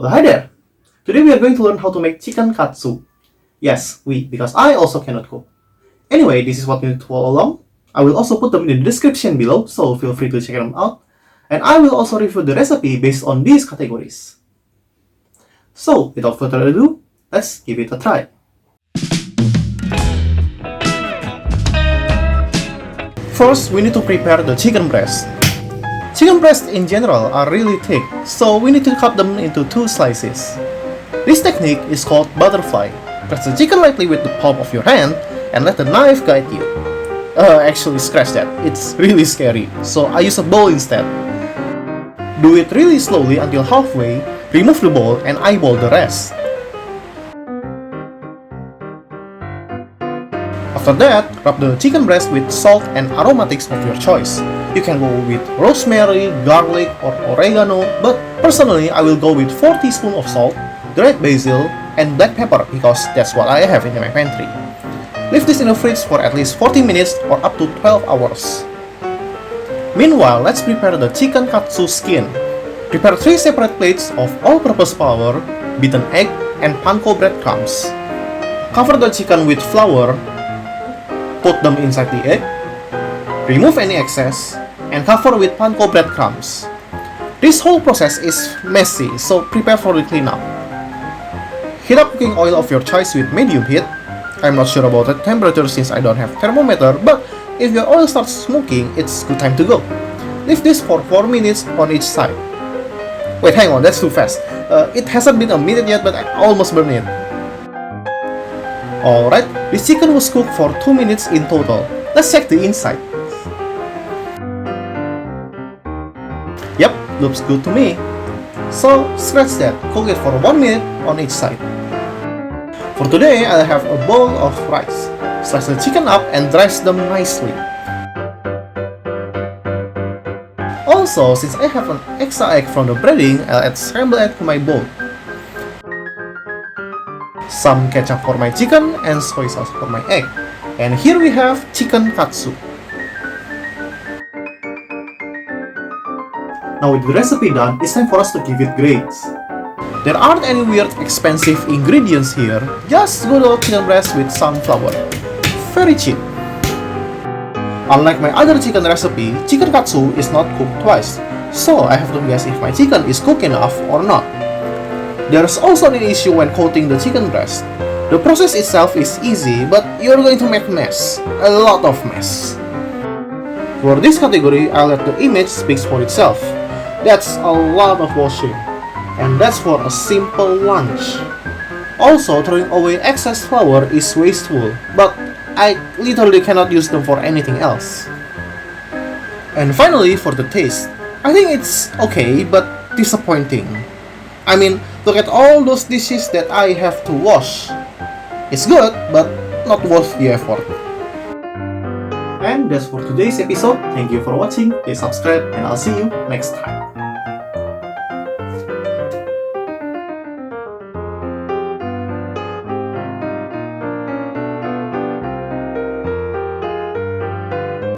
Well, hi there! Today we are going to learn how to make chicken katsu. Yes, because I also cannot cook. Anyway, this is what you need to follow along. I will also put them in the description below, so feel free to check them out. And I will also review the recipe based on these categories. So, without further ado, let's give it a try. First, we need to prepare the chicken breast. Chicken breasts in general are really thick, so we need to cut them into 2 slices. This technique is called butterfly. Press the chicken lightly with the palm of your hand and let the knife guide you. Actually scratch that, it's really scary, so I use a bowl instead. Do it really slowly until halfway, remove the bowl and eyeball the rest. After that, rub the chicken breast with salt and aromatics of your choice. You can go with rosemary, garlic, or oregano, but personally I will go with 4 teaspoons of salt, dried basil, and black pepper because that's what I have in my pantry. Leave this in the fridge for at least 40 minutes or up to 12 hours. Meanwhile, let's prepare the chicken katsu skin. Prepare 3 separate plates of all-purpose flour, beaten egg, and panko breadcrumbs. Cover the chicken with flour. Put them inside the egg, remove any excess, and cover with panko breadcrumbs. This whole process is messy, so prepare for the cleanup. Heat up cooking oil of your choice with medium heat. I'm not sure about the temperature since I don't have thermometer, but if your oil starts smoking, it's good time to go. Leave this for 4 minutes on each side. Wait, hang on, that's too fast. It hasn't been a minute yet, but I almost burned it. Alright, this chicken was cooked for 2 minutes in total. Let's check the inside. Yep, looks good to me. So, scratch that, cook it for 1 minute on each side. For today, I'll have a bowl of rice. Slice the chicken up and dredge them nicely. Also, since I have an extra egg from the breading, I'll add scrambled egg to my bowl. Some ketchup for my chicken and soy sauce for my egg. And here we have chicken katsu. Now with the recipe done, it's time for us to give it grades. There aren't any weird expensive ingredients here, just good old chicken breast with some flour. Very cheap. Unlike my other chicken recipe, chicken katsu is not cooked twice, so I have to guess if my chicken is cooked enough or not. There's also an issue when coating the chicken breast. The process itself is easy, but you're going to make mess. A lot of mess. For this category, I'll let the image speak for itself. That's a lot of washing. And that's for a simple lunch. Also, throwing away excess flour is wasteful, but I literally cannot use them for anything else. And finally, for the taste. I think it's okay, but disappointing. I mean, look at all those dishes that I have to wash. It's good, but not worth the effort. And that's for today's episode. Thank you for watching. Please subscribe and I'll see you next time.